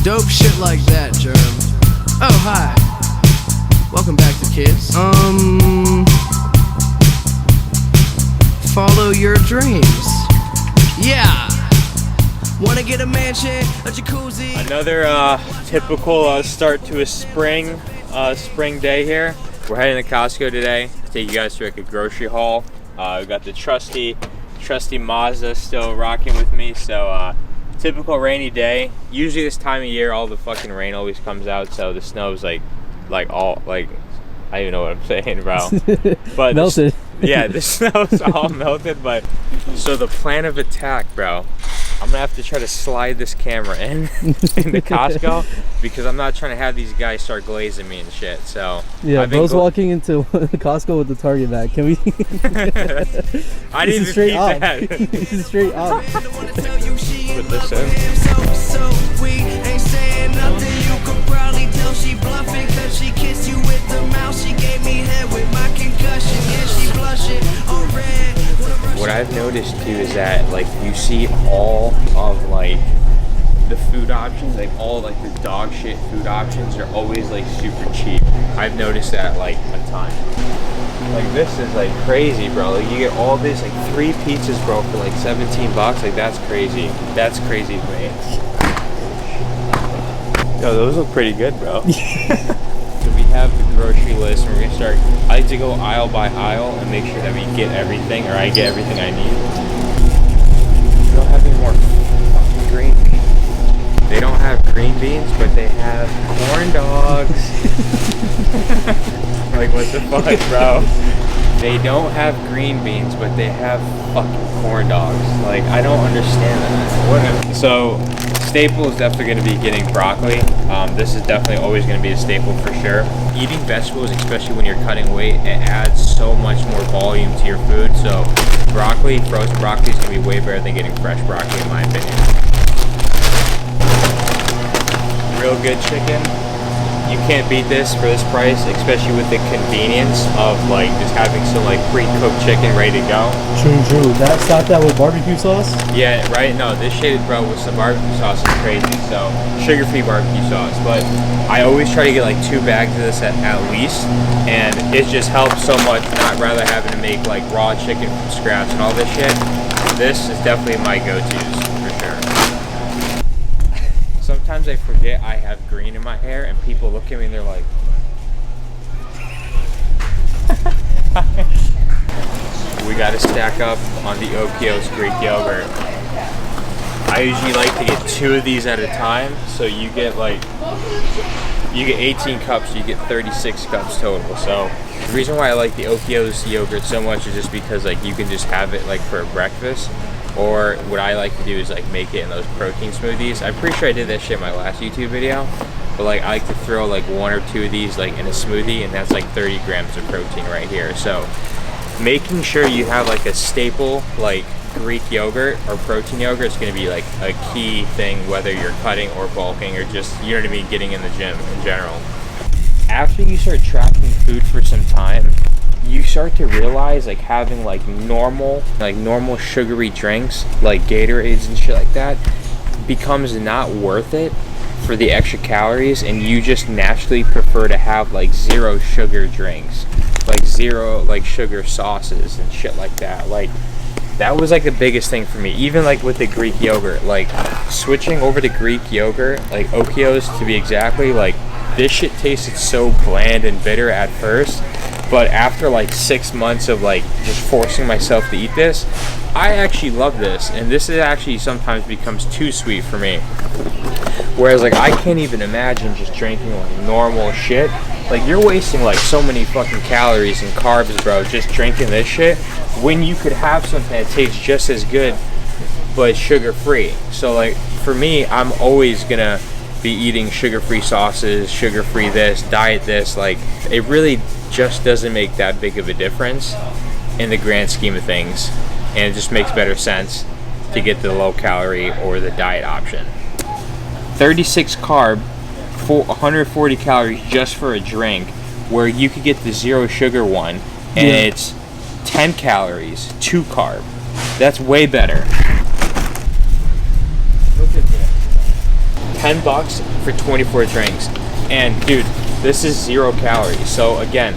Dope shit like that, Germ. Oh, hi. Welcome back to kids. Follow your dreams. Yeah. Wanna get a mansion, a jacuzzi. Another typical start to a spring day here. We're heading to Costco today to take you guys to like a grocery haul. We got the trusty Mazda still rocking with me. So typical rainy day. Usually this time of year, all the fucking rain always comes out. So the snow's like all like, I don't even know what I'm saying, bro. But melted. The snow's all melted. But so the plan of attack, bro. I'm gonna have to try to slide this camera into Costco because I'm not trying to have these guys start glazing me and shit. So yeah, bro's walking into Costco with the Target bag. Can we? I didn't even straight peep up. that. This is straight up. Put this in. What I've noticed too is that like you see all of like the food options, like all like the dog shit food options are always like super cheap. I've noticed that like a ton. Like this is like crazy, bro. Like you get all this like 3 pizzas, bro, for like 17 bucks. Like that's crazy. That's crazy to me. Yo, those look pretty good, bro. So we have the grocery list and we're gonna start. I like to go aisle by aisle and make sure that we get everything, or I get everything I need. We don't have any more fucking green beans. They don't have green beans, but they have corn dogs. Like what the fuck, bro? They don't have green beans, but they have fucking corn dogs. Like I don't understand that. What? So staple is definitely going to be getting broccoli. This is definitely always going to be a staple for sure. Eating vegetables, especially when you're cutting weight, it adds so much more volume to your food. So broccoli, frozen broccoli is going to be way better than getting fresh broccoli in my opinion. Real good chicken. You can't beat this for this price, especially with the convenience of like just having some like pre-cooked chicken ready to go. True. Stop that with barbecue sauce? Yeah, right? No, this shit, bro, with some barbecue sauce is crazy. So, sugar-free barbecue sauce. But I always try to get like 2 bags of this at least. And it just helps so much not rather having to make like raw chicken from scratch and all this shit. This is definitely my go-tos, for sure. Sometimes I forget I have green in my hair and people look at me and they're like... We gotta stack up on the Okios Greek yogurt. I usually like to get 2 of these at a time, so you get 18 cups, you get 36 cups total. So the reason why I like the Okios yogurt so much is just because like you can just have it like for breakfast, or what I like to do is like make it in those protein smoothies. I'm pretty sure I did that shit in my last YouTube video, but like I like to throw like 1 or 2 of these like in a smoothie, and that's like 30 grams of protein right here. So making sure you have like a staple like Greek yogurt or protein yogurt is going to be like a key thing, whether you're cutting or bulking or just, you know what I mean, getting in the gym in general. After you start tracking food for some time, you start to realize like having like normal sugary drinks like Gatorades and shit like that becomes not worth it for the extra calories, and you just naturally prefer to have like 0 sugar drinks, like 0 like sugar sauces and shit like that. Like that was like the biggest thing for me, even like with the Greek yogurt, like switching over to Greek yogurt, like Okios to be exactly, like this shit tasted so bland and bitter at first, but after like 6 months of like just forcing myself to eat this, I actually love this, and this is actually sometimes becomes too sweet for me. Whereas like I can't even imagine just drinking like normal shit. Like you're wasting like so many fucking calories and carbs, bro, just drinking this shit, when you could have something that tastes just as good but sugar free. So like for me, I'm always gonna be eating sugar-free sauces, sugar-free this, diet this. Like it really just doesn't make that big of a difference in the grand scheme of things, and it just makes better sense to get the low calorie or the diet option. 36 carb, 140 calories just for a drink, where you could get the 0 sugar one and it's 10 calories, 2 carb. That's way better. Look at this. $10 for 24 drinks. And dude, this is 0 calories. So again,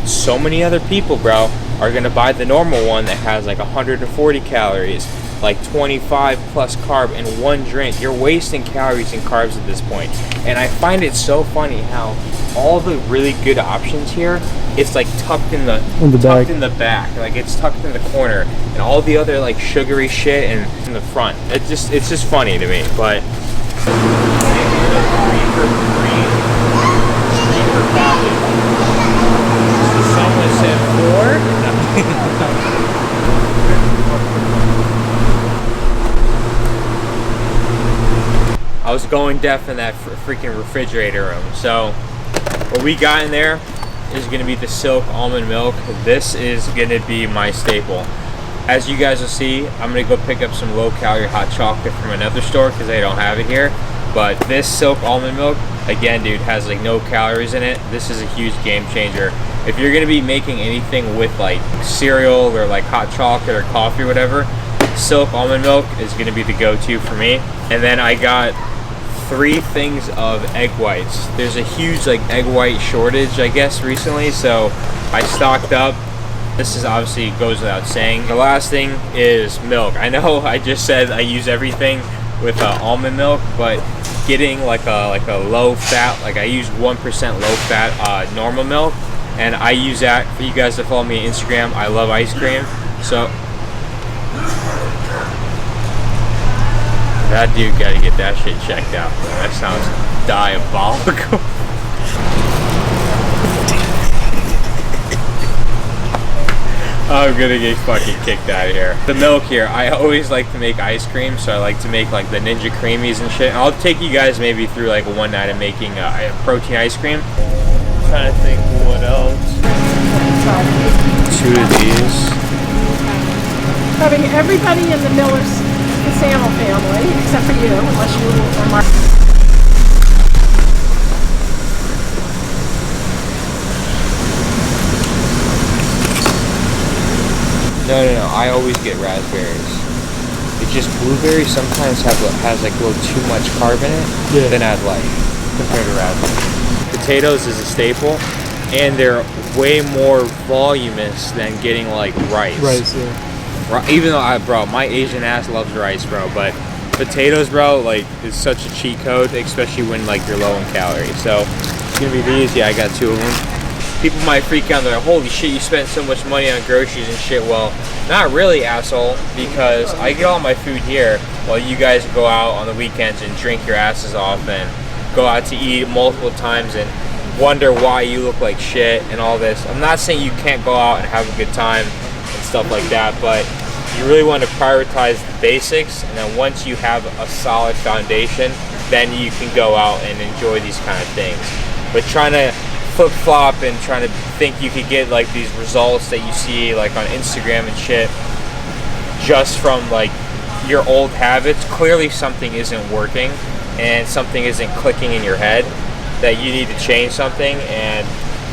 so many other people, bro, are gonna buy the normal one that has like 140 calories, like 25 plus carb in one drink. You're wasting calories and carbs at this point. And I find it so funny how all the really good options here, it's like tucked in the back, like it's tucked in the corner, and all the other like sugary shit in the front. It's just funny to me. But someone said 4. I was going deaf in that freaking refrigerator room. So what we got in there is gonna be the Silk almond milk. This is gonna be my staple. As you guys will see, I'm gonna go pick up some low-calorie hot chocolate from another store because they don't have it here. But this Silk almond milk, again, dude, has like no calories in it. This is a huge game changer. If you're gonna be making anything with like cereal or like hot chocolate or coffee or whatever, Silk almond milk is gonna be the go-to for me. And then I got 3 things of egg whites. There's a huge like egg white shortage, I guess, recently, so I stocked up. This is obviously goes without saying. The last thing is milk. I know I just said I use everything with almond milk, but getting like a low fat, like I use 1% low fat normal milk, and I use that. For you guys that follow me on Instagram, I love ice cream, so that dude gotta get that shit checked out. That sounds diabolical. I'm gonna get fucking kicked out of here. The milk here, I always like to make ice cream, so I like to make like the Ninja Creamies and shit. I'll take you guys maybe through like one night of making protein ice cream. I'm trying to think what else. 2 of these. Having everybody in the Miller's Casano family, except for you, unless you are Mark. No, I always get raspberries. It's just blueberries sometimes has like a little too much carb in it than I'd like compared to raspberries. Potatoes is a staple, and they're way more voluminous than getting like rice. Rice, yeah. Even though bro, my Asian ass loves rice, bro, but potatoes, bro, like is such a cheat code, especially when like you're low in calories. So it's gonna be these. Yeah, I got 2 of them. People might freak out. They're like, holy shit, you spent so much money on groceries and shit. Well, not really, asshole, because I get all my food here while you guys go out on the weekends and drink your asses off and go out to eat multiple times and wonder why you look like shit and all this. I'm not saying you can't go out and have a good time and stuff like that, but you really want to prioritize the basics, and then once you have a solid foundation, then you can go out and enjoy these kind of things. But trying to flip-flop and trying to think you could get like these results that you see like on Instagram and shit just from like your old habits, clearly something isn't working and something isn't clicking in your head, that you need to change something. And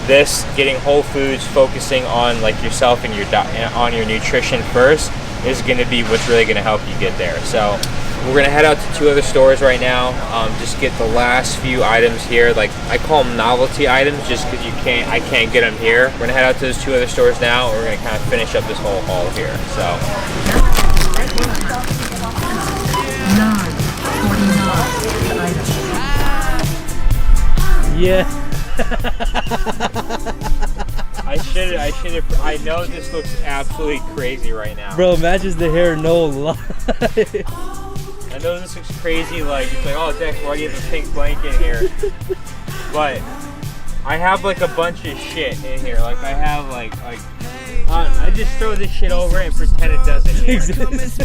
this, getting whole foods, focusing on like yourself and your on your nutrition first, is going to be what's really going to help you get there. So we're going to head out to 2 other stores right now, just get the last few items here. Like I call them novelty items just because I can't get them here. We're going to head out to those 2 other stores now, and we're going to kind of finish up this whole haul here. So Yeah. I know this looks absolutely crazy right now. Bro, matches the hair, no lie. I know this looks crazy, like, it's like, oh, Dex, why do you have a pink blanket here? But I have like a bunch of shit in here. Like I have like I just throw this shit over and pretend it doesn't exist.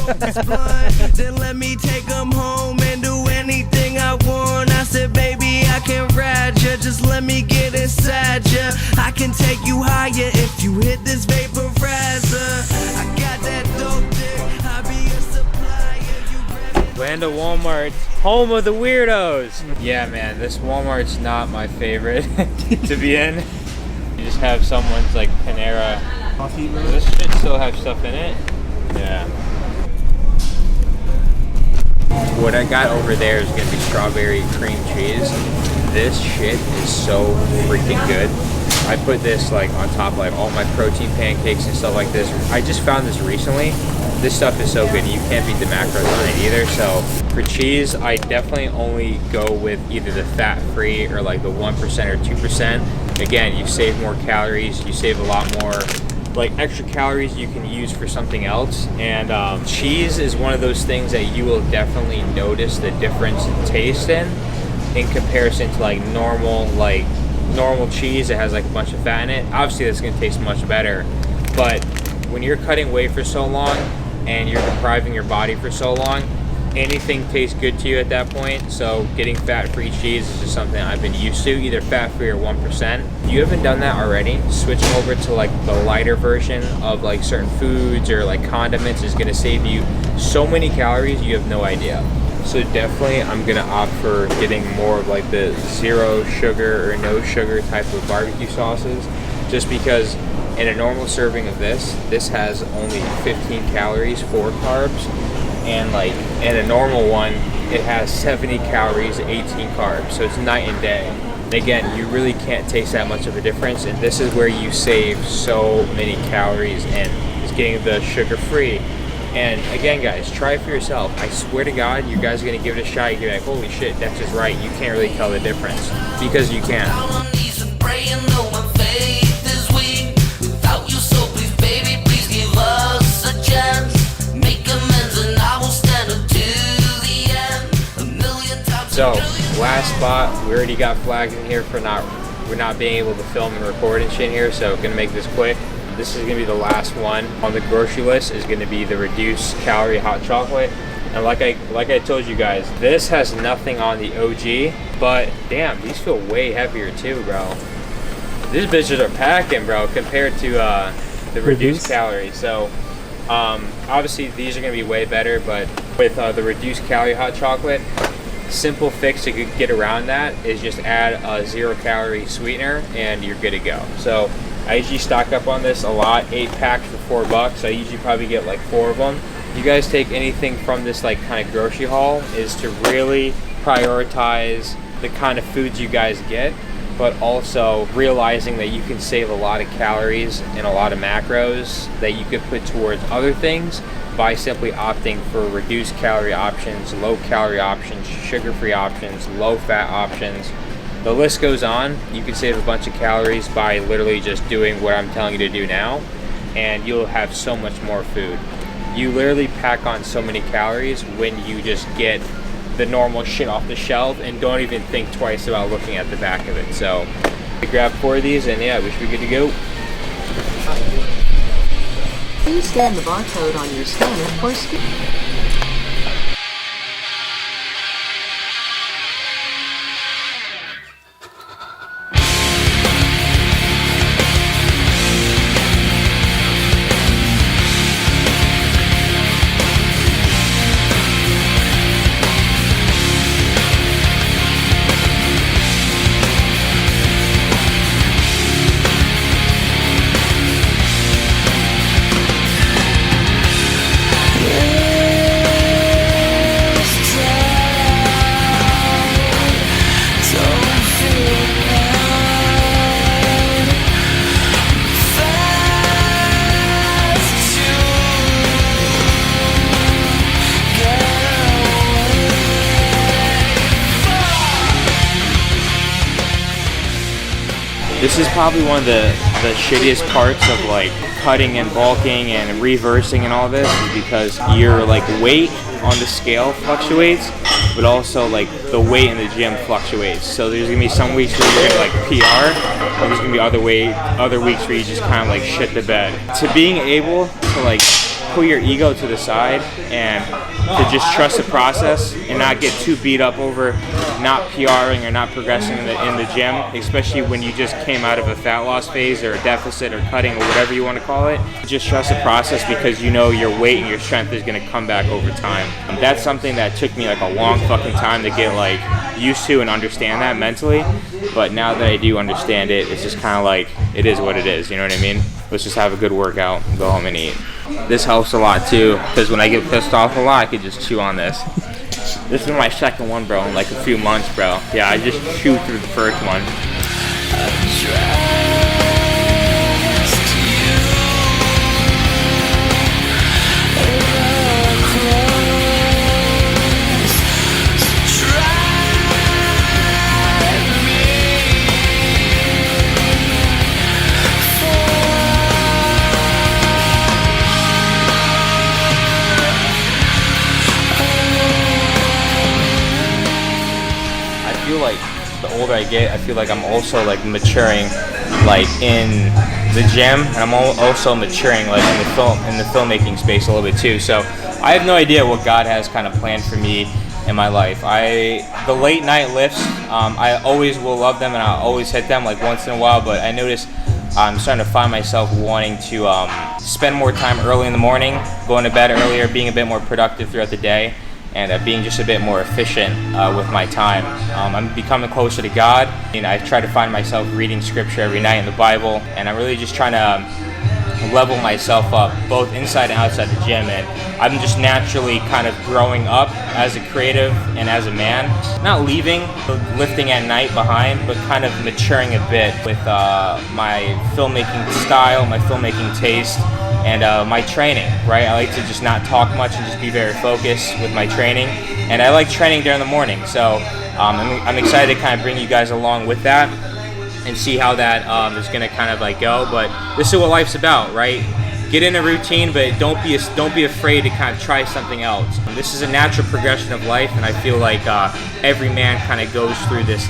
Then let me take them home and do anything I want. I said, baby, I can ride ya. Just let me get inside ya. I can take you higher if you hit this vaporizer. I got that dope dick. I'll be a supplier. Land of Walmart, home of the weirdos. Yeah, man, this Walmart's not my favorite to be in. You just have someone's like Panera. Coffee, bro. Does this shit still have stuff in it? Yeah. what I got over there is gonna be strawberry cream cheese. This shit is so freaking good. I put this like on top of like all my protein pancakes and stuff like this. I just found this recently. This stuff is so good. You can't beat the macros on it either. So for cheese, I definitely only go with either the fat-free or like the 1% or 2%. Again, you save more calories. You save a lot more like extra calories you can use for something else. And cheese is one of those things that you will definitely notice the difference in taste in comparison to like normal cheese that has like a bunch of fat in it. Obviously that's going to taste much better, but when you're cutting weight for so long and you're depriving your body for so long, anything tastes good to you at that point. So getting fat-free cheese is just something I've been used to, either fat-free or 1%. If you haven't done that already, switching over to like the lighter version of like certain foods or like condiments is going to save you so many calories you have no idea. So definitely I'm gonna opt for getting more of like the zero sugar or no sugar type of barbecue sauces, just because in a normal serving of this has only 15 calories, 4 carbs, and like in a normal one it has 70 calories, 18 carbs, so it's night and day. And again, you really can't taste that much of a difference, and this is where you save so many calories, and it's getting the sugar free. And again, guys, try it for yourself. I swear to God, you guys are gonna give it a shot. You're like, holy shit, Dexter's right. You can't really tell the difference, because you can. So, last spot, we already got flagged in here for we're not being able to film and record and shit here, so gonna make this quick. This is gonna be the last one on the grocery list, is gonna be the reduced calorie hot chocolate. And like I told you guys, this has nothing on the OG, but damn, these feel way heavier too, bro. These bitches are packing, bro, compared to the reduced calorie. So obviously these are gonna be way better, but with the reduced calorie hot chocolate, simple fix to get around that is just add a 0 calorie sweetener and you're good to go. So I usually stock up on this a lot, 8 packs for $4. I usually probably get like 4 of them. If you guys take anything from this like kind of grocery haul, is to really prioritize the kind of foods you guys get, but also realizing that you can save a lot of calories and a lot of macros that you could put towards other things by simply opting for reduced calorie options, low calorie options, sugar-free options, low fat options. The list goes on. You can save a bunch of calories by literally just doing what I'm telling you to do now, and you'll have so much more food. You literally pack on so many calories when you just get the normal shit off the shelf and don't even think twice about looking at the back of it. So we grab 4 of these, and yeah, we should be good to go. Please scan the barcode on your scanner or This is probably one of the shittiest parts of like cutting and bulking and reversing and all this, is because your like weight on the scale fluctuates, but also like the weight in the gym fluctuates. So there's gonna be some weeks where you're gonna like PR, and there's gonna be other weeks where you just kind of like shit the bed. To being able to like put your ego to the side and to just trust the process and not get too beat up over not PRing or not progressing in the gym, especially when you just came out of a fat loss phase or a deficit or cutting or whatever you want to call it. Just trust the process, because you know your weight and your strength is going to come back over time. That's something that took me like a long fucking time to get like used to and understand that mentally, but now that I do understand it, it's just kind of like, it is what it is, you know what I mean? Let's just have a good workout and go home and eat. This helps a lot too, because when I get pissed off a lot, I could just chew on this. This is my second one, bro, in like a few months, bro. Yeah, I just chewed through the first one. I feel like the older I get, I feel like I'm also like maturing, like in the gym, and I'm also maturing like in the filmmaking space a little bit too. So I have no idea what God has kind of planned for me in my life. The late night lifts, I always will love them, and I'll always hit them like once in a while. But I notice I'm starting to find myself wanting to spend more time early in the morning, going to bed earlier, being a bit more productive throughout the day, and being just a bit more efficient with my time. I'm becoming closer to God. I try to find myself reading scripture every night in the Bible, and I'm really just trying to level myself up both inside and outside the gym. And I'm just naturally kind of growing up as a creative and as a man, not leaving lifting at night behind, but kind of maturing a bit with my filmmaking style, my filmmaking taste, and my training, right? I like to just not talk much and just be very focused with my training, and I like training during the morning. So I'm excited to kind of bring you guys along with that and see how that is going to kind of like go. But this is what life's about, right? Get in a routine, but don't be afraid to kind of try something else. This is a natural progression of life, and I feel like every man kind of goes through this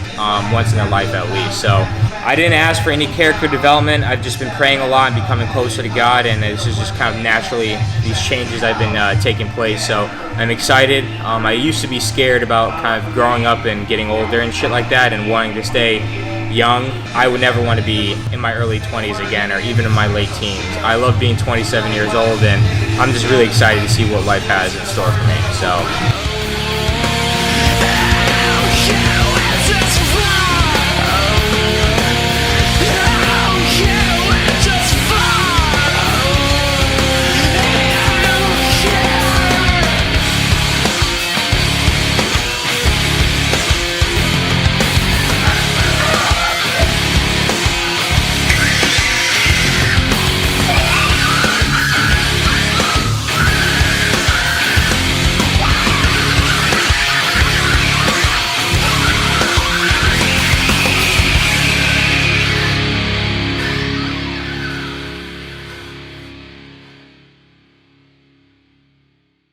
once in their life at least. So I didn't ask for any character development. I've just been praying a lot and becoming closer to God, and this is just kind of naturally these changes I've been taking place. So I'm excited. I used to be scared about kind of growing up and getting older and shit like that, and wanting to stay young. I would never want to be in my early 20s again, or even in my late teens. I love being 27 years old, and I'm just really excited to see what life has in store for me. So